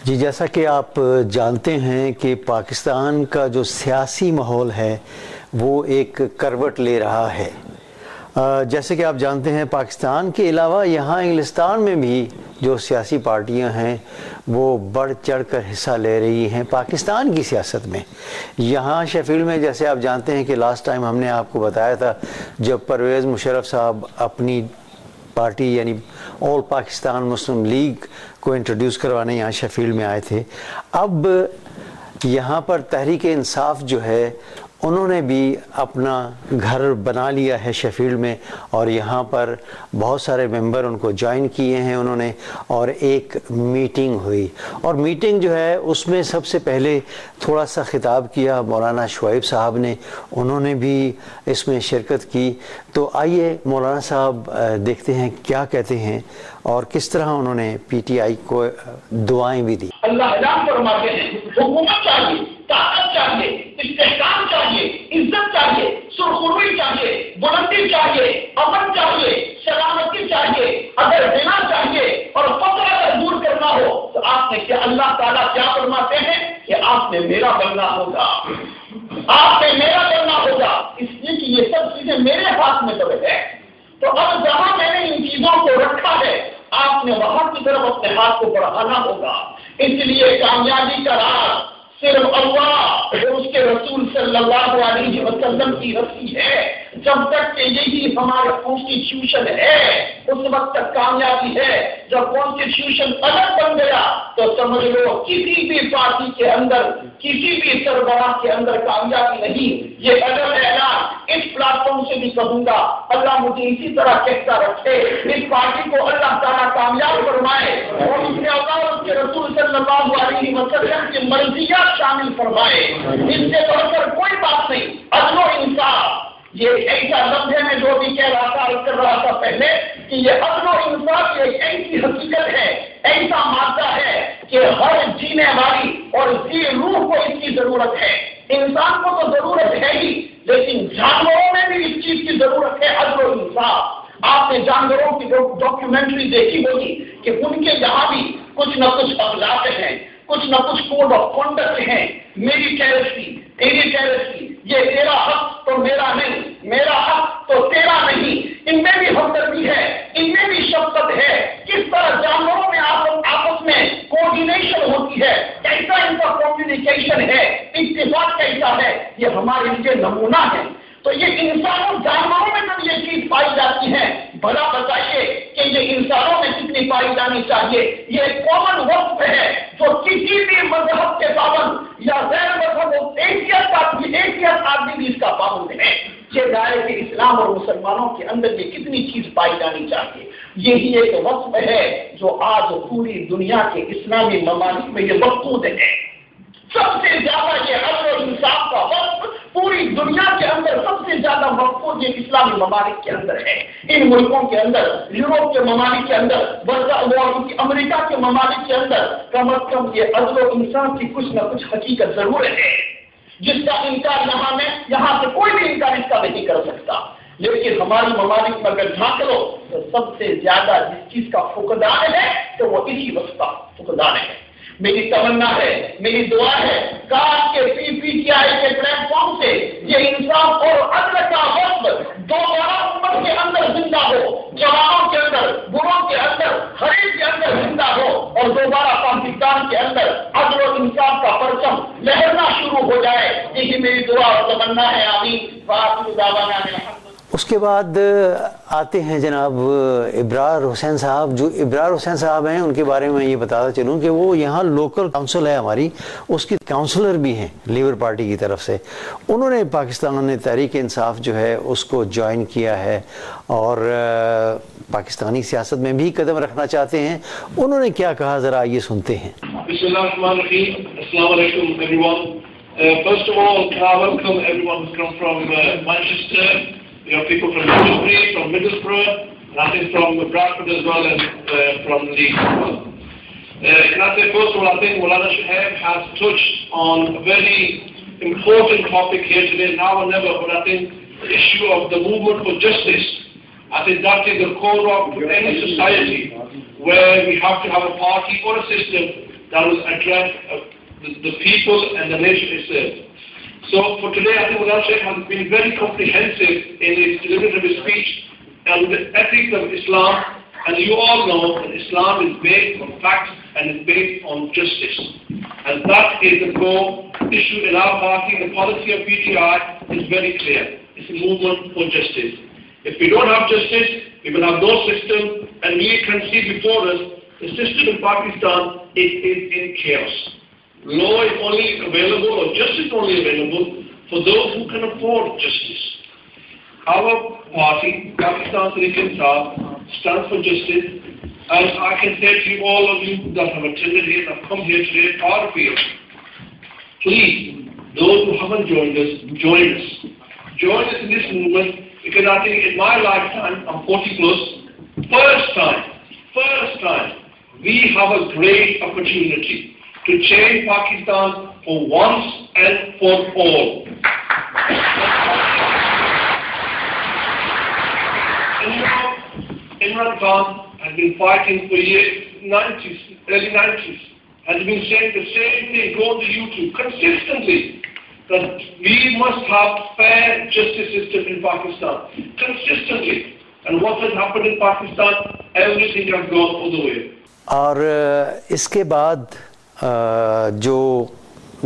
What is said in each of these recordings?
جی، جیسا کہ آپ جانتے ہیں کہ پاکستان کا جو سیاسی ماحول ہے وہ ایک کروٹ لے رہا ہے۔ جیسے کہ آپ جانتے ہیں پاکستان کے علاوہ یہاں انگلستان میں بھی جو سیاسی پارٹیاں ہیں وہ بڑھ چڑھ کر حصہ لے رہی ہیں پاکستان کی سیاست میں۔ یہاں شیفیلڈ میں جیسے آپ جانتے ہیں کہ لاسٹ ٹائم ہم نے آپ کو بتایا تھا جب پرویز مشرف صاحب اپنی پارٹی یعنی آل پاکستان مسلم لیگ کو انٹروڈیوس کروانے یہاں شیفیلڈ میں آئے تھے، اب یہاں پر تحریک انصاف جو ہے انہوں نے بھی اپنا گھر بنا لیا ہے شیفیلڈ میں، اور یہاں پر بہت سارے ممبر ان کو جوائن کیے ہیں انہوں نے، اور ایک میٹنگ ہوئی، اور میٹنگ جو ہے اس میں سب سے پہلے تھوڑا سا خطاب کیا مولانا شعیب صاحب نے، انہوں نے بھی اس میں شرکت کی۔ تو آئیے مولانا صاحب دیکھتے ہیں کیا کہتے ہیں اور کس طرح انہوں نے پی ٹی آئی کو دعائیں بھی دی۔ اللہ اعلان فرماتے ہیں حکومت چاہیے، طاقت چاہیے، استحکام چاہیے، عزت چاہیے، سرخروئی چاہیے، بلندی چاہیے، امن چاہیے، سلامتی چاہیے، اگر غنا چاہیے اور فقر اگر دور کرنا ہو تو آپ نے کیا اللہ تعالیٰ کیا فرماتے ہیں کہ آپ نے میرا بننا ہوگا، آپ نے میرا بننا ہوگا، اس لیے کہ یہ سب چیزیں میرے ہاتھ میں دبے ہیں۔ تو اب جہاں میں نے ان چیزوں کو رکھا ہے آپ نے وہاں کی طرف اپنے ہاتھ کو بڑھانا ہوگا۔ اس لیے کامیابی کا راز صرف اللہ اور اس کے رسول صلی اللہ علیہ وسلم کی رسی ہے۔ جب تک کہ یہی ہمارا کانسٹیٹیوشن ہے اس وقت تک کامیابی ہے۔ جب کانسٹیٹیوشن الگ بن گیا تو سمجھ لو کسی بھی پارٹی کے اندر، کسی بھی سربراہ کے اندر کامیابی نہیں۔ یہ الگ اعلان اس پلیٹ فارم سے بھی کہوں گا، اللہ مجھے اسی طرح کہتا رکھے، اس پارٹی کو اللہ تعالیٰ کامیاب فرمائے اور اس میں اللہ اور اس کے رسول صلی اللہ علیہ وسلم کی مرضیات شامل فرمائے۔ اس سے بڑھ کر کوئی بات نہیں۔ عدل و انصاف یہ ایسا لفظ ہے، میں جو بھی کہہ رہا تھا عرض کر رہا تھا پہلے کہ یہ عدل و انصاف ایک ایسی حقیقت ہے، ایسا مادہ ہے کہ ہر جینے والی اور ذی روح کو اس کی ضرورت ہے۔ انسان کو تو ضرورت ہے ہی، لیکن جانوروں میں بھی اس چیز کی ضرورت ہے، عدل و انصاف۔ آپ نے جانوروں کی ڈاکیومنٹری دیکھی ہوگی کہ ان کے یہاں بھی کچھ نہ کچھ اخلاق ہیں، کچھ نہ کچھ کوڈ آف کنڈکٹ ہیں، میری ٹیرسٹی، تیری ٹیرسٹی، یہ تیرا حق تو میرا نہیں، میرا حق تو تیرا نہیں۔ ان میں بھی ہمدردی ہے، ان میں بھی شفقت ہے۔ کس طرح جانوروں میں آپس میں کوآرڈینیشن ہوتی ہے، کیسا ان کا کمیونیکیشن ہے، اتفاق کیسا ہے، یہ ہمارے لیے نمونہ ہے۔ تو یہ انسانوں جانوروں میں جب یہ چیز پائی جاتی ہے، بھلا بتائیے کہ یہ انسانوں میں کتنی پائی جانی چاہیے۔ یہ ایک کامن وصف ہے جو کسی بھی مذہب کے پابند یا غیر مذہب ایکیت آدمی بھی اس کا پابند ہے۔ یہ دائرے اسلام اور مسلمانوں کے اندر یہ کتنی چیز پائی جانی چاہیے۔ یہی ایک وصف ہے جو آج پوری دنیا کے اسلامی ممالک میں یہ مفقود ہے۔ سب سے زیادہ یہ عدل و انصاف کا وصف پوری دنیا کے اندر سب سے زیادہ مفقود یہ اسلامی ممالک کے اندر ہے۔ ان ملکوں کے اندر، یورپ کے ممالک کے اندر، امریکہ کے ممالک کے اندر کم از کم یہ عدل و انصاف کی کچھ نہ کچھ حقیقت ضرور ہے، جس کا انکار یہاں سے کوئی بھی انکار اس کا نہیں کر سکتا۔ لیکن ہماری ممالک میں اگر جھانک لو تو سب سے زیادہ جس چیز کا فقدان ہے تو وہ اسی وصف کا فقدان ہے۔ میری تمنا ہے، میری دعا ہے، کاش کے پی ٹی آئی کے پلیٹ فارم سے یہ انصاف اور عدل کا وصف دوبارہ امت کے اندر زندہ ہو، جوانوں کے اندر، بوڑھوں کے اندر، ہر ایک کے اندر زندہ ہو، اور دوبارہ پاکستان کے اندر عدل و انصاف کا پرچم لہرنا شروع ہو جائے۔ یہی میری دعا اور تمنا ہے، آمین۔ وآخر دعوانا الحمدللہ۔ اس کے بعد آتے ہیں جناب ابرار حسین صاحب۔ جو ابرار حسین صاحب ہیں ان کے بارے میں یہ بتاتا چلوں کہ وہ یہاں لوکل کونسل ہے ہماری، اس کی کونسلر بھی ہیں لیبر پارٹی کی طرف سے۔ انہوں نے پاکستان نے تحریک انصاف جو ہے اس کو جوائن کیا ہے اور پاکستانی سیاست میں بھی قدم رکھنا چاہتے ہیں۔ انہوں نے کیا کہا ذرا یہ سنتے ہیں۔ بسم اللہ الرحمن الرحیم۔ السلام علیکم everyone. First of all, I welcome everyone who's come from Manchester. We have people from Shrewsbury, from Middlesbrough, and I think from Bradford as well, and from Leeds as well. Can I say first of all, I think Maulana Shahab has touched on a very important topic here today, now or never, but I think the issue of the movement for justice, I think that is the core of any society where we have to have a party or a system that will address the people and the nation itself. So for today, I think Mullah Sheikh has been very comprehensive in his delivery of his speech and the ethics of Islam. And you all know that Islam is based on facts and is based on justice. And that is the core issue in our party. The policy of PTI is very clear. It's a movement for justice. If we don't have justice, we will have no system, and we can see before us the system in Pakistan is in chaos. Law is only available, or justice only available, for those who can afford justice. Our party, Pakistan Tehreek-e-Insaf, stands for justice, and I can say to you, all of you that have attended here, that have come here today, our appeal, please, those who haven't joined us, join us. Join us in this movement, because I think in my lifetime, I'm 40 plus, first time, we have a great opportunity to change Pakistan for once and for all. And you know, Imran Khan has been fighting for years, early 90s, has been saying the same thing, go to YouTube consistently, that we must have fair justice system in Pakistan, consistently. And what has happened in Pakistan, everything has gone all the way. اور اس کے بعد جو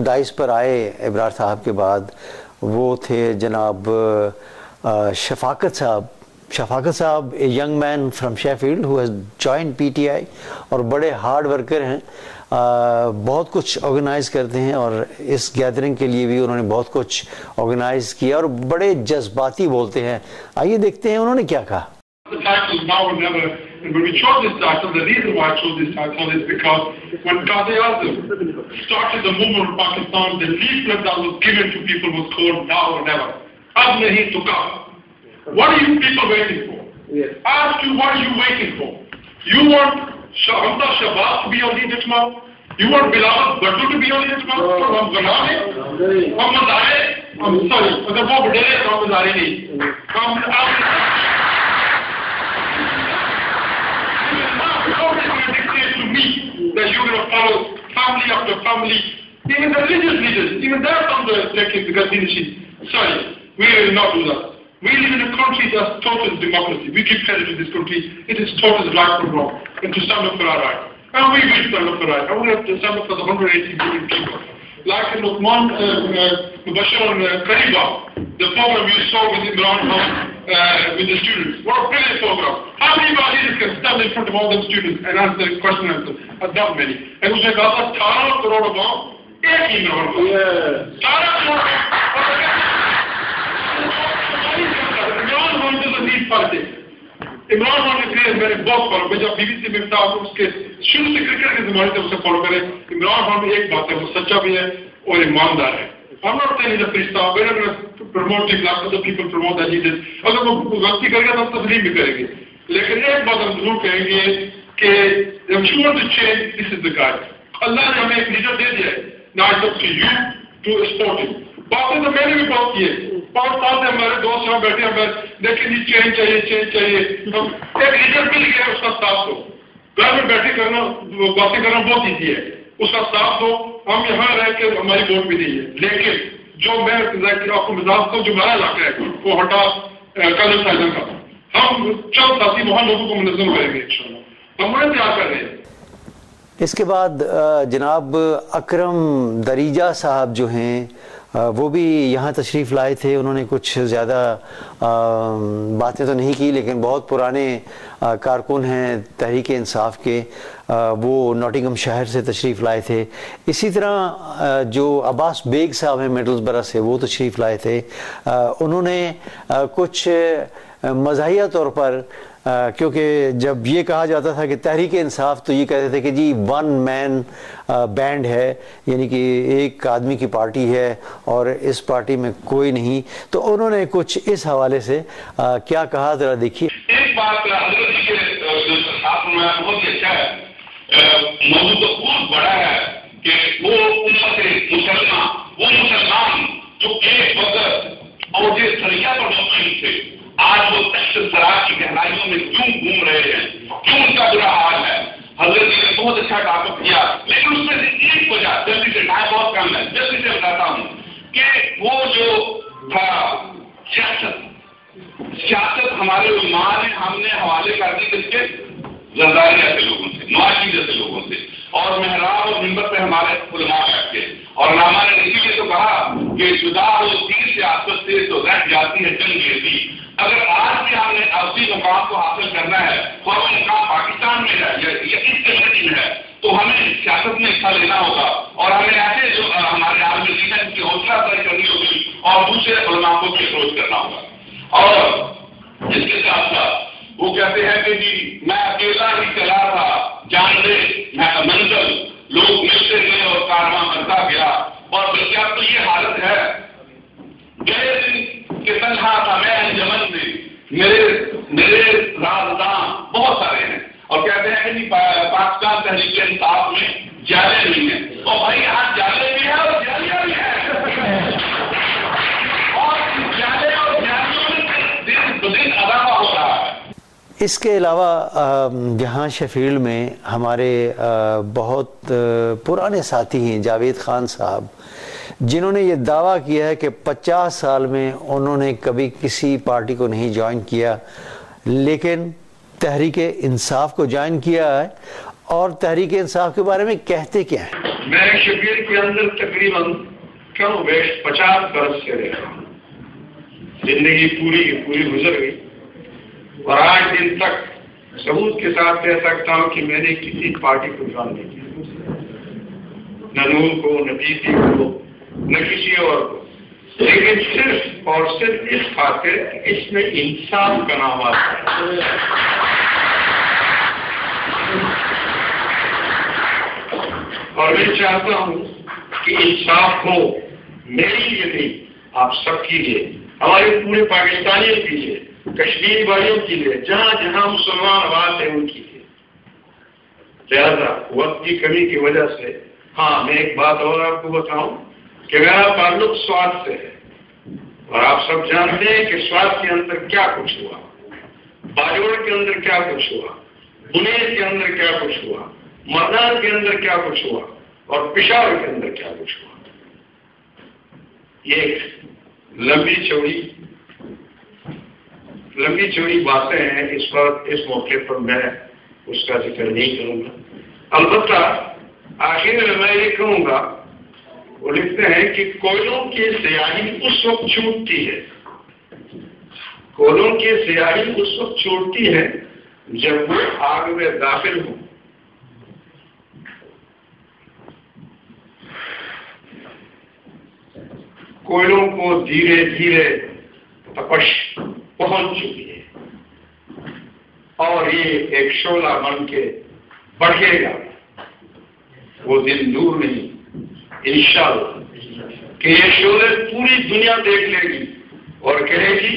دائس پر آئے ابرار صاحب کے بعد وہ تھے جناب شفاقت صاحب a young man from Sheffield who has join P T I اور بڑے ہارڈ ورکر ہیں, بہت کچھ آرگنائز کرتے ہیں اور اس گیدرنگ کے لیے بھی انہوں نے بہت کچھ آرگنائز کیا اور بڑے جذباتی بولتے ہیں. آئیے دیکھتے ہیں انہوں نے کیا کہا. The title Now or Never, and when we chose this title, the reason why I chose this title is because when Qazi Azam started the movement in Pakistan, the leaflet that was given to people was called Now or Never. Ab nahi to kab. What are you people waiting for? Yes. Ask you, what are you waiting for? You want Hamza Shabazz to be on the Ijma? You want Bilal Bhutto to be on the Ijma? Hum Ghanane? Hum Mazare? I'm sorry, agar wo bade hai, hum Mazare nahi. Hum that you're going to follow family after family. Even the religious leaders, even they are from the Gazini. Sorry, we will not do that. We live in a country that's total democracy. We give credit to this country. It is total right from wrong. And to stand up for our right. And we will stand up for our right. And we have to stand up for the 180 million people. Like in Luqman, Mubashir and Kariba, the program you saw with Imran Khan, with the students. What a brilliant program. How many leaders can stand in front of all the students and answer the question and answer? Not many. And we said, 18 crore about 18 crore. Imran Khan doesn't need politics. Imran Khan نے پھر میرے بہت follow میں جب be B C میں تھا تو اس کے شروع سے کرکٹ کے زمانے سے اسے فالو کرے. عمران خان میں ایک بات ہے, وہ سچا بھی ہے اور ایماندار ہے. I'm not saying he's a priest. We're not going to promote him like other people promote that he did. اگر وہ غلطی کرے گا تو ہم تسلیم بھی کریں گے. لیکن ایک بات ہم ضرور کہیں گے کہ if you want to change, this is the guy. اللہ نے ہمیں ایک لیڈر دے دیا ہے. Now it's up to you to support him. باتیں تو میں نے بھی بہت کی ہے. 5 سال سے ہمارے دوست یہاں بیٹھے ہیں, لیکن یہ چینج چاہیے. ہم ایک لیڈر مل گیا, اس کا ساتھ دو. گھر میں بیٹھے کرنا باتیں کرنا بہت ایزی ہے, اس کا ساتھ دو. ہم یہاں رہ کے ہماری ووٹ بھی نہیں ہے, لیکن جو میں آپ کو مزاج کو جو ہمارا علاقہ ہے وہ ہٹا کالج سائزن کا, ہم چند ساتھی وہاں لوگوں کو منظم کریں گے انشاءاللہ. ہم انہیں تیار کر رہے ہیں. اس کے بعد جناب اکرم دریجہ صاحب جو ہیں وہ بھی یہاں تشریف لائے تھے. انہوں نے کچھ زیادہ باتیں تو نہیں کی, لیکن بہت پرانے کارکن ہیں تحریک انصاف کے, وہ ناٹنگھم شہر سے تشریف لائے تھے. اسی طرح جو عباس بیگ صاحب ہیں میڈلز برا سے, وہ تشریف لائے تھے. انہوں نے کچھ مزاحیہ طور پر, کیونکہ جب یہ کہا جاتا تھا کہ تحریک انصاف تو یہ کہتے تھے کہ جی 1 مین بینڈ ہے, یعنی کہ ایک آدمی کی پارٹی ہے اور اس پارٹی میں کوئی نہیں. تو انہوں نے کچھ اس حوالے سے کیا کہا ذرا دیکھیے. ایک بات حضرت جی کے جو ساتھ میں بہت ہی اچھا ہے, موضوع تو بہت بڑا ہے کہ وہ امت مسلمان, وہ مسلمان جو ایک وقت اور یہ طریقہ پر مطمئن تھے, آج وہ تحت سرا کی گہرائیوں میں کیوں گھوم رہے ہیں, کیوں ان کا برا حال ہے. حضرت جی نے بہت اچھا ٹاپک کیا، لیکن اس میں سے ایک وجہ جلدی سے ٹائم بہت کم ہے، جلدی سے بتاتا ہوں کہ وہ جو تھا سیاست ہمارے علماء نے ہم نے حوالے کر دی کس کے؟ زرداری جیسے لوگوں سے، نواجی جیسے لوگوں سے، اور محراب اور منبر پہ ہمارے علماء بیٹھ کے، اور علماء نے اسی لیے تو کہا کہ جدا ہوتی سیاست سے تو رہ جاتی ہے جنگ جیسی۔ اگر آج بھی ہم نے اسی مقام کو حاصل کرنا ہے، وہ مقام پاکستان میں ہے یا اس کمیونٹی میں ہے، تو ہمیں سیاست میں حصہ لینا ہوگا، اور ہمیں ایسے جو ہمارے عالم دین ہے ان کی حوصلہ افزائی کرنی ہوگی، اور دوسرے علماء کو بھی اپروچ کرنا ہوگا۔ اور اس کے ساتھ ساتھ وہ کہتے ہیں کہ جی میں اکیلا ہی چلا تھا، جان لے میں منزل، لوگ ملتے گئے اور کارواں بنتا گیا، اور بلکہ اب تو یہ حالت ہے گئے دن کہ تنہا تھا میں انجمن میں، میرے رازداں بہت سارے ہیں، اور کہتے ہیں کہ پاکستان تحریک انصاف میں جالے نہیں ہیں، اور بھائی یہاں جالے بھی ہیں اور جالیاں بھی ہیں، اور جالے اور جالیوں میں دن بدن اضافہ ہو رہا ہے۔ اس کے علاوہ یہاں شیفیلڈ میں ہمارے بہت پرانے ساتھی ہیں جاوید خان صاحب، جنہوں نے یہ دعویٰ کیا ہے کہ 50 سال میں انہوں نے کبھی کسی پارٹی کو نہیں جوائن کیا، لیکن تحریک انصاف کو جوائن کیا ہے۔ اور تحریک انصاف کے بارے میں کہتے کیا ہیں؟ میں شیفیلڈ کے اندر تقریباً کم و بیش 50 برس سے رہا ہوں، زندگی پوری گزر گئی، اور آج دن تک ثبوت کے ساتھ کہہ سکتا ہوں کہ میں نے کسی پارٹی کو جوائن نہیں کیا، نہ نون کو، نہ پی پی کو، نہ کسی اور کو، لیکن صرف اور صرف اس خاطر اس میں انصاف کا نام آتا ہے۔ اور میں چاہتا ہوں کہ انصاف ہو، میری لیے نہیں، آپ سب کے لیے، ہمارے پورے پاکستانیوں کے لیے، کشمیری بھائیوں کے لیے، جہاں جہاں مسلمان آباد ہیں ان کے لیے۔ لہذا وقت کی کمی کی وجہ سے ہاں میں ایک بات اور آپ کو بتاؤں کہ میرا تعلق سوات سے ہے، اور آپ سب جانتے ہیں کہ سوات کے اندر کیا کچھ ہوا، باجوڑ کے اندر کیا کچھ ہوا، بنیر کے اندر کیا کچھ ہوا، مردان کے اندر کیا کچھ ہوا، اور پشاور کے اندر کیا کچھ ہوا۔ یہ ایک لمبی چوڑی باتیں ہیں، اس موقع پر میں اس کا ذکر نہیں کروں گا۔ البتہ آخر میں میں یہ کہوں گا، وہ لکھتے ہیں کہ کوئلوں کی سیاہی اس وقت چھوٹتی ہے، کوئلوں کی سیاہی اس وقت چھوٹتی ہے جب وہ آگ میں داخل ہوں۔ کوئلوں کو دھیرے دھیرے تپش پہنچ چکی ہے، اور یہ ایک شعلہ بن کے بڑھے گا، وہ دن دور نہیں انشاءاللہ کہ یہ شعلے پوری دنیا دیکھ لے گی اور کہے گی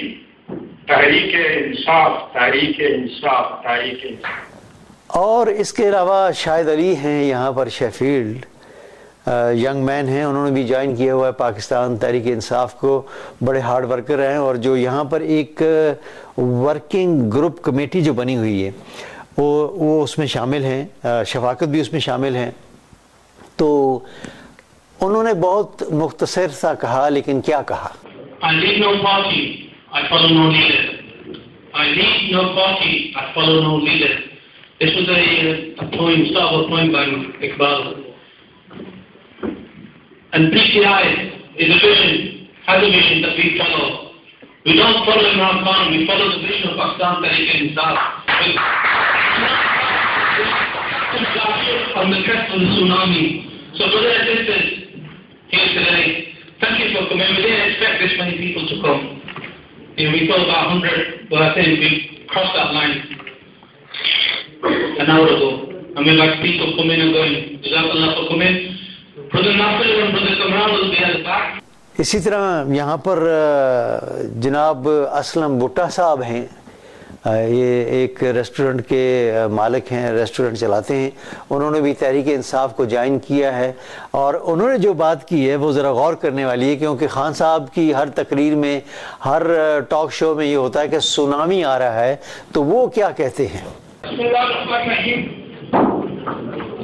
تحریک انصاف، تحریک انصاف، تحریک انصاف۔ اور اس کے علاوہ شاہد علی ہیں یہاں پر شیفیلڈ، ینگ مین ہیں، انہوں نے بھی جوائن کیا ہوا ہے پاکستان تحریک انصاف کو، بڑے ہارڈ ورکر ہیں، اور جو یہاں پر ایک ورکنگ گروپ کمیٹی جو بنی ہوئی ہے وہ اس میں شامل ہیں، شفاقت بھی اس میں شامل ہیں۔ تو انہوں نے بہت مختصر سا کہا، لیکن کیا کہا؟ I lead no party, I follow no leader. I lead no party, I follow no leader. This was a poem, start of a poem by Iqbal. And PTI is a vision, has a vision that we follow. We don't follow Imran Khan, we follow the vision of Pakistan Tehreek Insaf. On the crest of the tsunami. So brothers and sisters here today, thank you for coming. We didn't expect this many people to come. We thought about 100, but I think we crossed that line an hour ago. And we'd like people come in and going. Jazakallah for coming. Brother Nasir and Brother Kamran will be at the back. اسی طرح یہاں پر جناب اسلم بھٹا صاحب ہیں، یہ ایک restaurant کے مالک ہیں، ریسٹورنٹ چلاتے ہیں، انہوں نے بھی تحریک انصاف کو جوائن کیا ہے، اور انہوں نے جو بات کی ہے وہ ذرا غور کرنے والی ہے، کیونکہ خان صاحب کی ہر تقریر میں، ہر ٹاک شو میں یہ ہوتا ہے کہ سونامی آ رہا ہے، تو وہ کیا کہتے ہیں؟ بسم اللہ الرحمن الرحیم۔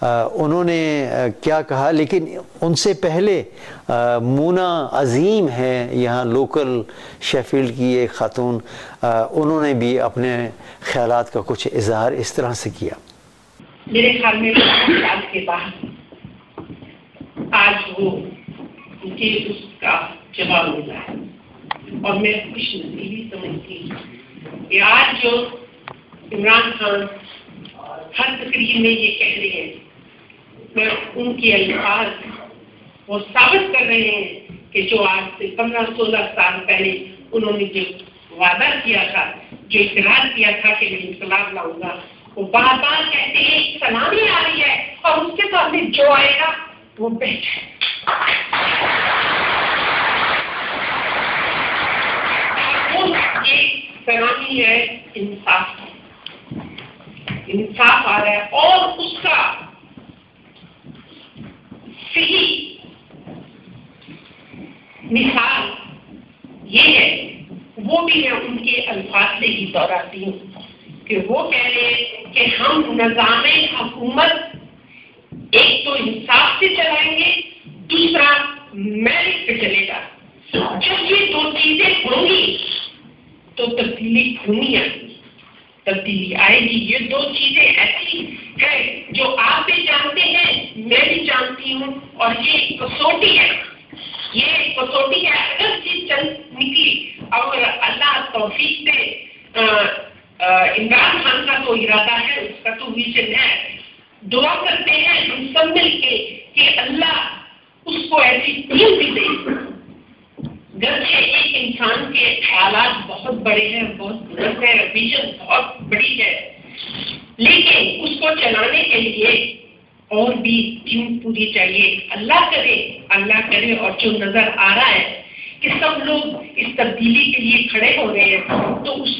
انہوں نے کیا کہا، لیکن ان سے پہلے مونا عظیم ہیں یہاں لوکل شیفیلڈ کی ایک خاتون، انہوں نے بھی اپنے خیالات کا کچھ اظہار اس طرح سے کیا۔ میرے خیال میں 5 سال کے بعد آج وہ مجھے اس کا جواب ملا ہے، اور میں خوش نصیبی سمجھتی ہوں کہ آج جو عمران خان ہر تقریر میں یہ کہہ رہے ہیں، میں ان کے الفاظ وہ ثابت کر رہے ہیں کہ جو آج سے 15-16 سال پہلے انہوں نے جو وعدہ کیا تھا، جو اقرار کیا تھا کہ میں انقلاب لاؤں گا، وہ بار بار کہتے ہیں سلامی آ رہی ہے اور اس کے سامنے جو آئے گا وہ بیٹھے۔ یہ سلامی ہے انصاف، انصاف آ رہا ہے، اور اس کا صحیح مثال یہ ہے، وہ بھی میں ان کے الفاظ سے ہی دہراتی ہوں کہ وہ کہہ رہے ہیں کہ ہم نظام حکومت ایک تو انصاف سے چلائیں گے، دوسرا میرٹ پہ چلے گا۔ جب یہ 2 چیزیں ہوں گی تو تبدیلی گھومی آئے گی، تبدیلی آئے گی۔ یہ 2 چیزیں ایسی ہیں جو آپ بھی جانتے ہیں، میں بھی جانتی ہوں، اور یہ کسوٹی ہے، یہ کسوٹی ہے۔ اگر چیز چند نکلی اور اللہ توفیق دے، عمران خان کا تو ارادہ ہے، اس کا تو ویژن ہے، دعا کرتے ہیں ہم سب مل کے کہ اللہ اس کو ایسی ٹیم بھی دے۔ گرچہ ایک انسان کے خیالات بہت بڑے ہیں، بہت بلند ہے، ویژن بہت بڑی ہے، لیکن اس کو چلانے کے لیے اور بھی ٹیم پوری چاہیے۔ اللہ کرے اور جو نظر آ رہا ہے کہ سب لوگ اس تبدیلی کے لیے کھڑے ہو رہے ہیں، تو اس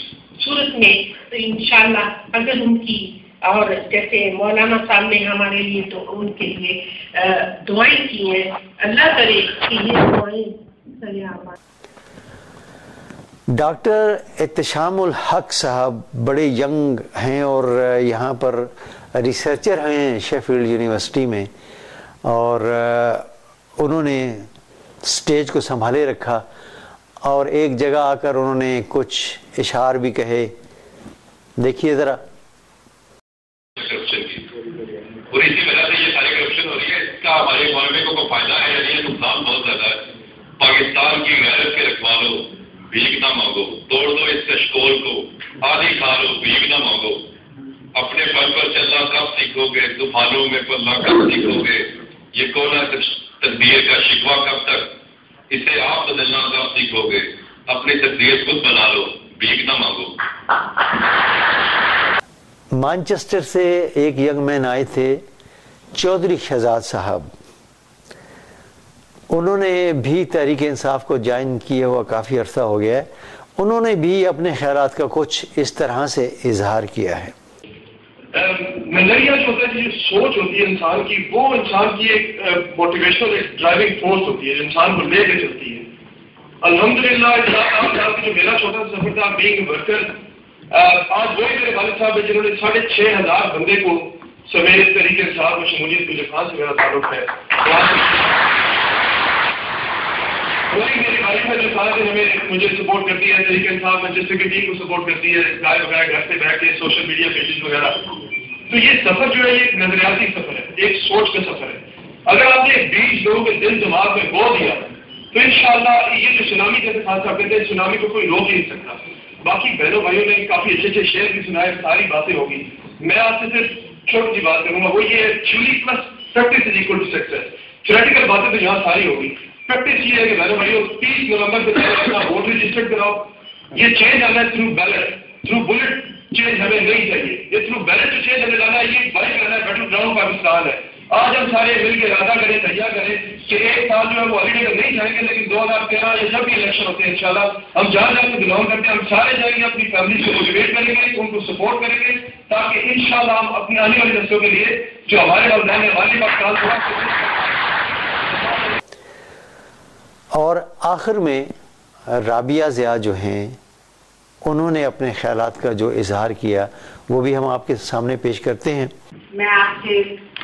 صورت میں تو انشاءاللہ اگر ان کی، اور جیسے مولانا صاحب نے ہمارے لیے تو ان کے لیے دعائیں کی ہیں، اللہ کرے کہ یہ دعائیں ڈاکٹر احتشام الحق صاحب بڑے ینگ ہیں اور یہاں پر ریسرچر ہیں شیفیلڈ یونیورسٹی میں، اور انہوں نے سٹیج کو سنبھالے رکھا، اور ایک جگہ آ کر انہوں نے کچھ اشعار بھی کہے، دیکھیے ذرا۔ اور اسی وجہ سے یہ ساری کرپشن ہو رہی ہے، اس کا ہمارے معاشرے کو کوئی فائدہ ہے یا نہیں، نقصان بہت زیادہ ہے۔ پاکستان کی غیرت کے رکھوالو، بھیک نہ مانگو، توڑ دو اس کشکول کو، آدھی کھا لو، بھیک نہ مانگو، اپنے پل پر چلنا کب سیکھو گے، طوفانوں میں پلنا کب سیکھو گے، یہ کون ہے تقدیر کا شکوہ کب تک، اسے آپ بدلنا کب سیکھو گے، اپنی تقدیر خود بنا لو، بھیک نہ مانگو۔ مانچسٹر سے ایک ینگ مین آئے تھے، چودھری شہزاد صاحب، انہوں نے بھی تحریک انصاف کو جوائن کیا ہوا کافی عرصہ ہو گیا ہے، انہوں نے بھی اپنے خیالات کا کچھ اس طرح سے اظہار کیا ہے۔ نظریہ جو ہوتا ہے، جو سوچ ہوتی ہے انسان کی، وہ انسان کی ایک موٹیویشنل ایک ڈرائیونگ فورس ہوتی ہے جو انسان کو لے کے چلتی ہے۔ الحمدللہ جو میرا چھوٹا سا سفر تھا بینگ ورکر، آج وہی میرے والد صاحب ہیں جنہوں نے 6,500 بندے کو سمیت تحریک انصاف میں شمولیت کی، خان سے میرا تعلق ہے۔ وہی میری وائف ہے جو سارا دن مجھے سپورٹ کرتی ہے تحریک انصاف میں، جس سے کہ ٹیم کو سپورٹ کرتی ہے، گائے بغیر گھر سے بیٹھ کے سوشل میڈیا پیجز وغیرہ۔ تو یہ سفر جو ہے یہ ایک نظریاتی سفر ہے، ایک سوچ کا سفر ہے۔ اگر آپ نے 20 لوگوں کے دل دماغ میں بو دیا تو انشاءاللہ یہ جو سونامی جیسے حادثہ کہتے ہیں، سونامی کو کوئی روک نہیں سکتا۔ باقی بہنوں بھائیوں نے کافی اچھے شعر بھی سنائے، ساری باتیں ہوگی، میں آپ سے صرف چھوٹی سی بات کروں گا، وہ یہ theory plus practice is equal to success. Theoretical باتیں تو یہاں ساری ہوگی، پریکٹس یہ ہے کہ بہنوں بھائیوں 30 نومبر سے پہلے اپنا ووٹ رجسٹر کراؤ۔ یہ چینج آنا ہے through ballot, through bullet change ہمیں نہیں چاہیے، یہ تھرو بیلٹ چینج ہمیں لانا ہے، یہ بائک لانا ہے، بیٹل گراؤنڈ پاکستان ہے۔ آج ہم سارے مل کے ارادہ کریں، تیار کریں کہ ایک سال جو ہے وہ ہالیڈے میں نہیں جائیں گے، لیکن 2013 یہ جب بھی الیکشن ہوتے ہیں انشاءاللہ ہم جہاں جہاں سے بلانگ کرتے ہیں ہم سارے جائیں گے، اپنی فیملی کو موٹیویٹ کریں گے، ان کو سپورٹ کریں گے، تاکہ انشاءاللہ ہم اپنی آنے والی نسلوں کے لیے جو ہمارے والدین ہیں والی پاکستان تھوڑا۔ اور آخر میں رابعہ ضیاء جو ہیں انہوں نے اپنے خیالات کا جو اظہار کیا وہ بھی ہم آپ کے سامنے پیش کرتے ہیں۔ میں آپ سے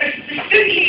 persistently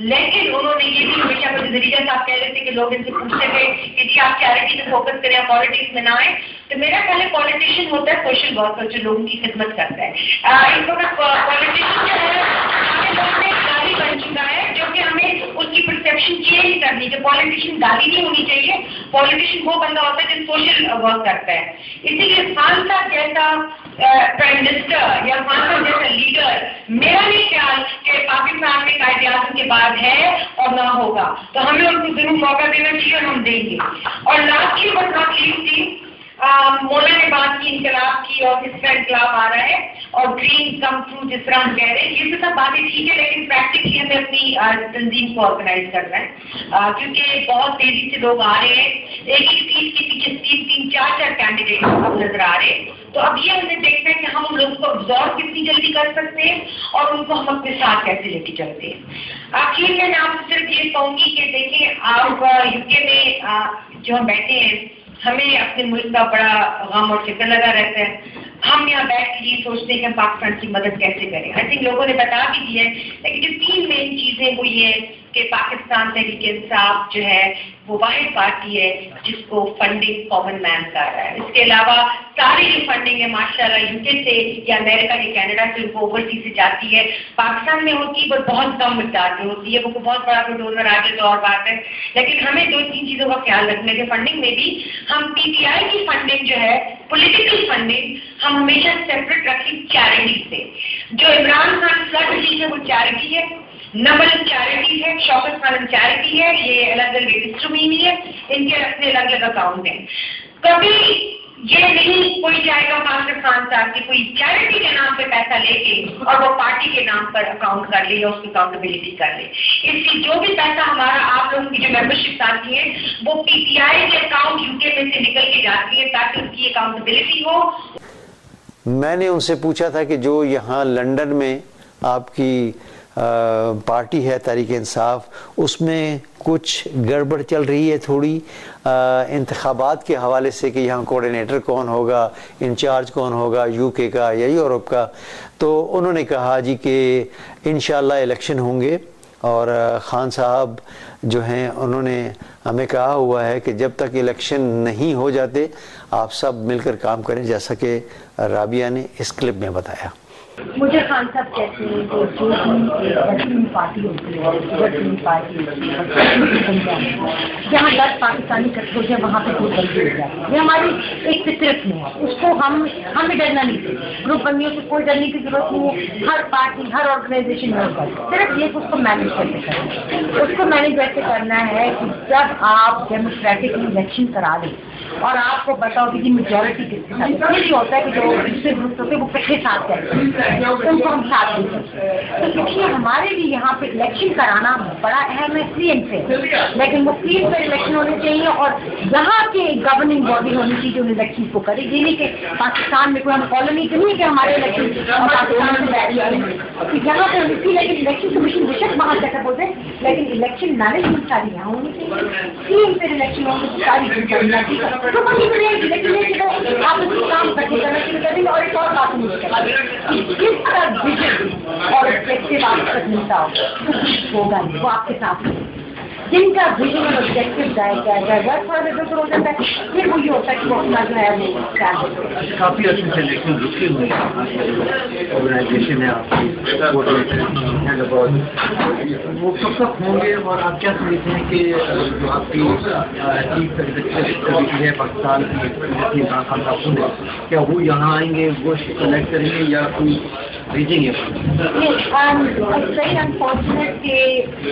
لیکن انہوں نے یہ بھی ہمیشہ وزیرا صاحب کہہ رہے تھے کہ لوگ ان سے پوچھتے تھے کہ جی آپ چیریٹی پہ فوکس کریں پالیٹکس میں نہ آئیں. تو میرا خیال ہے پالیٹیشین ہوتا ہے سوشل ورکر جو لوگوں کی خدمت کرتا ہے. پالیٹیشین جو ہے ہمارے لوگوں میں گالی بن چکا ہے جو کہ ہمیں اس کی پرسیپشن چینج کرنی کہ پالیٹیشین گالی نہیں ہونی چاہیے. پالیٹیشین وہ بندہ ہوتا ہے جو سوشل ورک کرتا ہے. اسی لیے خان صاحب جیسا پرائم منسٹر یا خان صاحب جیسا لیڈر میرا نہیں خیال کہ پاکستان میں قائد اعظم کے بعد ہے اور نہ ہوگا. تو ہمیں ان کو ضرور موقع دینا چاہیے اور ہم دیں گے. اور لاسٹلی بٹ ناٹ لیسٹ تھی مولا نے بات کی انقلاب کی اور کس طرح انقلاب آ رہا ہے اور ڈریم کم ٹرو جس طرح ہم کہہ رہے ہیں. یہ تو سب باتیں ٹھیک ہے لیکن پریکٹیکلی ہمیں اپنی تنظیم کو آرگنائز کرنا ہے کیونکہ بہت تیزی سے لوگ آ رہے ہیں. ایک ایک سیٹ کے پیچھے 3-4 کینڈیڈیٹ اب نظر آ رہے ہیں. تو اب یہ ہمیں دیکھنا ہے کہ ہم ان لوگوں کو ابزارو کتنی جلدی کر سکتے ہیں اور ان کو ہم اپنے ساتھ کیسے لے کے چلتے ہیں. آخر میں آپ سے صرف یہ کہوں گی کہ دیکھیں آپ یو کے میں جو ہم بیٹھے ہیں ہمیں اپنے ملک کا بڑا غم اور فکر لگا رہتا ہے. ہم یہاں بیٹھ کے یہ سوچتے ہیں کہ ہم پاکستان کی مدد کیسے کریں. آئی تھنک لوگوں نے بتا بھی دیا ہے لیکن جو 3 مین چیزیں وہ یہ ہے کہ پاکستان تحریک انصاف جو ہے وہ واحد پارٹی ہے جس کو فنڈنگ کامن مین کر رہا ہے. اس کے علاوہ ساری جو فنڈنگ ہے ماشاءاللہ یو کے سے یا امریکہ یا کینیڈا سے ان کو اوورسیز سے جاتی ہے. پاکستان میں ہوتی ہے پر بہت کم مقدار میں ہوتی ہے. وہ بہت بڑا کوئی ڈونر آ جائے تو اور بات ہے لیکن ہمیں 2-3 چیزوں کا خیال رکھنا ہے کہ فنڈنگ میں بھی ہم پی ٹی آئی کی فنڈنگ جو ہے پولیٹیکل فنڈنگ ہم ہمیشہ سیپریٹ رکھیں چیریٹی سے. جو عمران خان فلڈ ریلیف ہے وہ چیریٹی ہے, نمل چیریٹی ہے, شوکت خانم چیریٹی ہے. یہ الگ الگ رجسٹر میں نہیں ہے, ان کے اپنے الگ الگ اکاؤنٹ ہیں. کبھی یہ نہیں کوئی جائے گا ماسٹر خان صاحب کی کوئی چیریٹی کے نام پہ پیسہ لے کے اور وہ پارٹی کے نام پر اکاؤنٹ کر لے یا اس کی اکاؤنٹیبلٹی کر لے. اس کی جو بھی پیسہ ہمارا آپ لوگوں کی جو ممبرشپ آتی ہے وہ پی ٹی آئی کے اکاؤنٹ یو کے میں سے نکل کے جاتی ہے تاکہ اس کی اکاؤنٹیبلٹی ہو. میں نے ان سے پوچھا تھا کہ جو یہاں لنڈن میں آپ کی پارٹی ہے تحریک انصاف, اس میں کچھ گڑبڑ چل رہی ہے تھوڑی انتخابات کے حوالے سے کہ یہاں کوارڈینیٹر کون ہوگا, انچارج کون ہوگا یو کے کا یا یورپ کا. تو انہوں نے کہا جی کہ انشاءاللہ الیکشن ہوں گے اور خان صاحب جو ہیں انہوں نے ہمیں کہا ہوا ہے کہ جب تک الیکشن نہیں ہو جاتے آپ سب مل کر کام کریں, جیسا کہ رابعہ نے اس کلپ میں بتایا. مجھے خان صاحب کہتے ہیں کہ جو بھی پارٹی ہوتی ہے پارٹی جہاں 10 پاکستانی اکٹھے ہوتے ہیں وہاں پہ گروپ بندی ہو جاتی ہے. یہ ہماری ایک فطرت میں ہے, اس کو ہمیں ڈرنا نہیں چاہیے. گروپ بندیوں سے کوئی ڈرنے کی ضرورت نہیں ہے. ہر پارٹی ہر آرگنائزیشن میں ہوتا ہے, صرف یہ اس کو مینیج کیسے کرنا ہے. اس کو مینیج ایسے کرنا ہے کہ جب آپ ڈیموکریٹکلی الیکشن کرا لیں اور آپ کو پتا ہوگی کہ میجورٹی کس کے ساتھ یہ ہوتا ہے کہ جو دوسرے گروپ ہوتے ہیں وہ کٹھے ساتھ کرتے ہیں ان کو ہم ساتھ دے سکتے ہیں. تو اس لیے ہمارے لیے یہاں پہ الیکشن کرانا بڑا اہم ہے فری اینڈ فیئر, لیکن وہ فری اینڈ فیئر الیکشن ہونے چاہیے اور یہاں کے گورننگ باڈی ہونی چاہیے ان الیکشن کو کرے. یہ نہیں کہ پاکستان میں کوئی ہم کالونی تو نہیں کہ ہمارے الیکشن اور پاکستان میں بیٹھ جائیں یہاں پہ ہوتی, لیکن الیکشن کمیشن بے شک وہاں چیک اپ ہوتے ہیں لیکن الیکشن مینجمنٹ ساری یہاں ہونی چاہیے. فری اینڈ فیئر الیکشن ہونے کی ساری تو بڑی بڑی لیکن یہ آپ اس کام کرتے کرنا شروع کر دیں گے. اور ایک اور بات کس طرح ویژن اور آبجیکٹو آپ تک ملتا ہوگا وہ آپ کے ساتھ جن کا ویژن اور آبجیکٹو جائے گا تھوڑا بہتر ہو جاتا ہے. پھر وہ یہ ہوتا ہے کہ وہ اپنا جو ہے وہ کافی عرصے سے الیکشن رکے ہوئے ہیں, آرگنائزیشن ہے آپ کی, وہ کب تک ہوں گے اور آپ کیا سمجھتے ہیں کہ جو آپ کی چیف ایگزیکٹو کمیٹی ہے پاکستان کی عمران خان صاحب ہے کیا وہ یہاں آئیں گے, وہ سلیکٹ کریں گے یا کوئی بھیجیں گے؟ ویری انفارچونیٹ کہ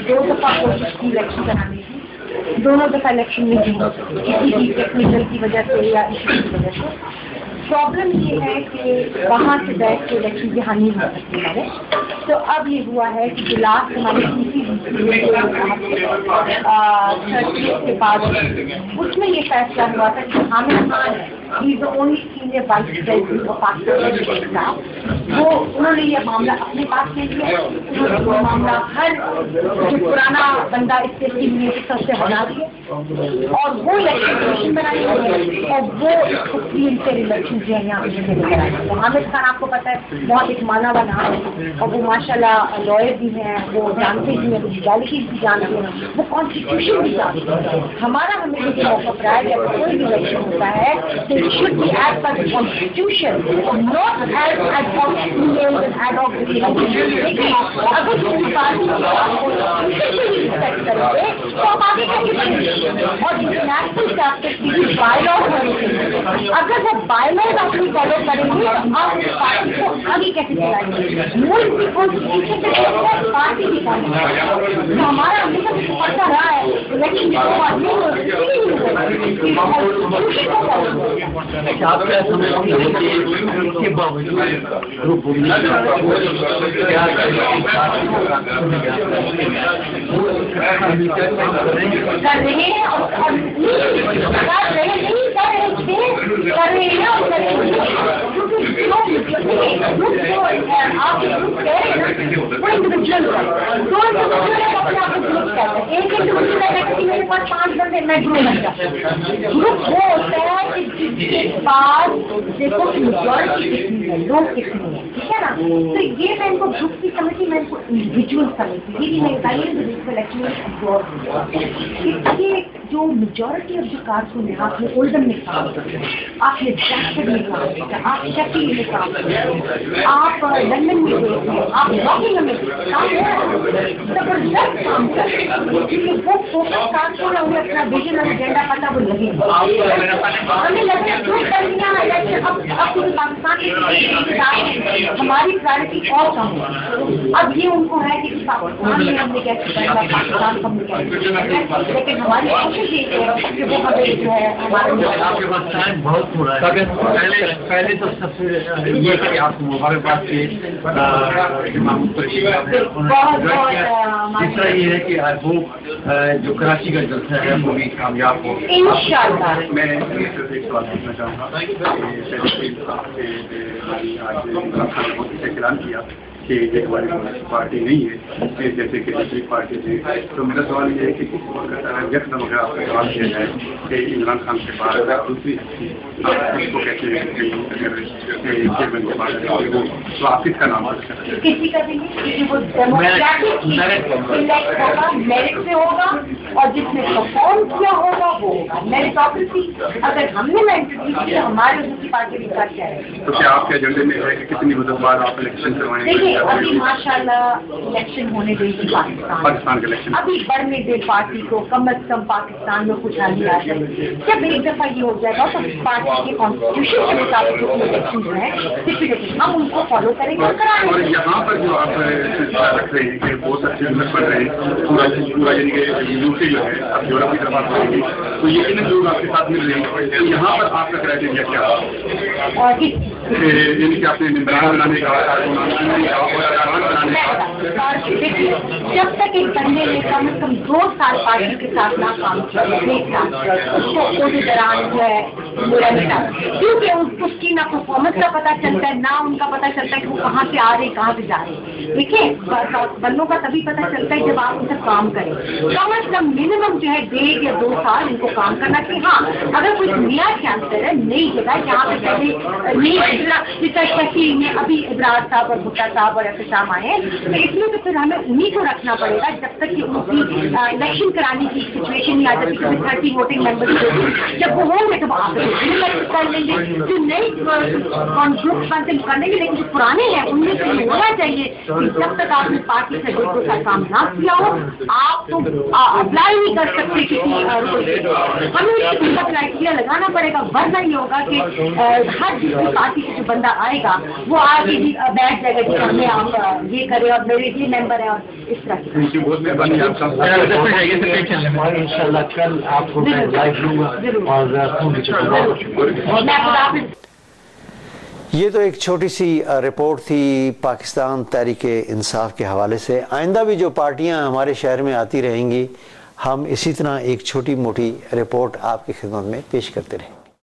2 دفعہ کوشش کی الیکشن کرانے کی, دونوں دفعہ الیکشن نہیں ہو سکتی کسی بھی ٹیکنیکل کی وجہ سے یا ایشو کی وجہ سے. پرابلم یہ ہے کہ وہاں سے بیٹھ کے الیکشن یہاں نہیں ہو سکتی ہمارے. تو اب یہ ہوا ہے کہ لاسٹ ہماری کے بعد اس میں یہ فیصلہ ہوا تھا کہ حامد خان ہے he is the only senior vice president of Pakistan, وہ انہوں نے یہ معاملہ اپنے پاس لے لیا, وہ معاملہ ہر جو پرانا بندہ اس کے منسٹر سے ہٹا دیا اور وہ الیکشن بنائی اور وہ سپریم سے الیکشن جو ہے یہاں پہ لے کر آئے. حامد خان آپ کو پتا ہے بہت ایک مانا ہوا نام ہے اور وہ ماشاء اللہ لائر بھی ہیں, وہ جانتے بھی ہیں, لیگیلٹیز بھی جانتے ہیں, وہ کانسٹیٹیوشن بھی جانتے ہیں. ہمارا ہمیشہ یہ موقف رہا ہے جب کوئی بھی الیکشن ہوتا ہے تو it should be as per constitution, not as ad hoc لیکن اگر کسی پارٹی رسپیکٹ کریں گے تو ہم آگے کیسے بڑھیں گے. اور انٹرنیشنل کیپٹل کی بائی لاء ہونے اگر وہ بائی لاء اپنی فالو کریں گے تو آپ پارٹی کو آگے کیسے چلائیں گے. ملک کی کانسٹیٹیوشن سے پارٹی بھی کام تو ہمارا ہمیشہ پتہ رہا ہے الیکشن کے باوجود کر رہے ہیں اور میرے پاس 5 بندے میں گروپ بن جاتا ہوں. گروپ وہ ہوتا ہے کہ جس کے بعد دیکھو میجورٹی کتنی ہے, لوگ کتنے ہیں, ٹھیک ہے نا. تو یہ میں ان کو گروپ کی سمجھتی, میں ان کو انڈیویجول سمجھتی. یہ بھی میں بتائیے کہ جو میجورٹی آف جو کارکن ہیں, آپ نے اولڈن میں کام کیا, آپ نے جیکسن میں کام کیا, آپ شکیل میں کام کیا, آپ لندن میں گئے تھے, آپ واکنگ میں زبردست کام کرتے ہیں. کیونکہ وہ فوکس کارکن ہے, انہیں اپنا ویژن اور ایجنڈا پتا وہ لگے ہمیں لگے جو کر دیا اب پورے پاکستان کے ہماری پرائرٹی اور کم ہے. اب یہ ان کو ہے کہ پاکستان میں ہم نے کیسے کرنا, پاکستان کو ہم نے کیسے, لیکن ہماری کوشش یہ ہے کہ وہ ہمیں جو ہے ہمارے آپ کے پاس ٹائم بہت تھوڑا ہے. پہلے تو سب سے یہ کہ آپ مبارکباد کے امام دوسرا یہ ہے کہ وہ جو کراچی کا جلسہ ہے وہ بھی کامیاب ہو انشاءاللہ. میں ایک سوال پوچھنا چاہوں گا کہ اعلان کیا کہ یہ ہماری پارٹی نہیں ہے جیسے کہ دوسری پارٹی تھی, تو میرا سوال یہ ہے کہ کس وقت یکدم اگر آپ کا سوال کیا جائے کہ عمران خان کے بعد دوسری اس کو کہتے ہیں چیئرمین کے بعد تو آپ کس کا نام رکھ سکتے ہیں؟ کسی کا بھی نہیں, وہ میرٹ سے ہوگا اور جس نے پرفارم کیا ہوگا وہ ہوگا. میرٹوکریسی اگر ہم نے انٹروڈیوس کیا ہمارے دوسری پارٹی کے ساتھ کیا ہے. تو کیا آپ کے ایجنڈے میں ہے کہ کتنی مدت بعد آپ الیکشن کروائیں گے؟ دیکھیے ابھی ماشاء اللہ الیکشن ہونے دے گی پاکستان کے الیکشن, ابھی بڑھنے دے پارٹی کو, کم از کم پاکستان میں خوشحالی آ جائے. جب ایک دفعہ یہ ہو جائے گا تو پارٹی کے کانسٹیٹیوشن کے مطابق جو الیکشن جو ہے ہم ان کو فالو کریں گے. اور یہاں پر جو آپ رکھ رہے ہیں کہ بہت اچھے لوگ پڑھ رہے ہیں پورا یعنی کہ یونیورسٹی جو ہے اب یورپ کی طرف آپ رہیں گے تو یقیناً لوگ آپ کے ساتھ مل رہے ہیں, تو یہاں پر آپ کا کرائٹیریا کیا ہے؟ یعنی کہ آپ نے ممبران بنانے کا, جب تک ایک بندے نے کم از کم 2 سال پارٹی کے ساتھ نہ کام کیا اس کو پورے دوران جو ہے کیونکہ اس کی نہ پرفارمنس کا پتہ چلتا ہے نہ ان کا پتہ چلتا ہے کہ وہ کہاں سے آ رہے ہیں کہاں سے جا رہے ہیں. دیکھیں بندوں کا تبھی پتہ چلتا ہے جب آپ ان سے کام کریں. کم از کم منیمم جو ہے 1.5 یا 2 سال ان کو کام کرنا کہ ہاں اگر کوئی نیا چانسلر ہے, نئی جگہ جہاں پہ پہلے نئی شکیل میں ابھی ابراز صاحب اور بھٹا صاحب اور احتشام آئے ہیں, تو اس لیے تو پھر ہمیں انہیں کو رکھنا پڑے گا جب تک کہ ان کی الیکشن کرانے کی سچویشن نہیں آ جاتی. 30 ووٹنگ ممبرس جب وہ ہوں گے تو آپ کر لیں گے, جو نئی گروپس بنتے کر لیں گے, لیکن جو پرانے ہیں ان میں سے یہ ہونا چاہیے کہ جب تک آپ نے پارٹی سے 1-2 سال کام نہ کیا ہو آپ تو اپلائی نہیں کر سکتے کسی. ہمیں اس کا کرائٹیریا لگانا پڑے گا, ورنہ یہ ہوگا کہ ہر دوسری پارٹی سے جو بندہ آئے گا وہ آگے بھی بیٹھ جائے گا کہ ہمیں آپ یہ کرے اور میرے یہ ممبر ہے اور اس طرح کی. انشاءاللہ کل آپ کو میں لائیو لوں گا. یہ تو ایک چھوٹی سی رپورٹ تھی پاکستان تحریک انصاف کے حوالے سے. آئندہ بھی جو پارٹیاں ہمارے شہر میں آتی رہیں گی ہم اسی طرح ایک چھوٹی موٹی رپورٹ آپ کی خدمت میں پیش کرتے رہیں.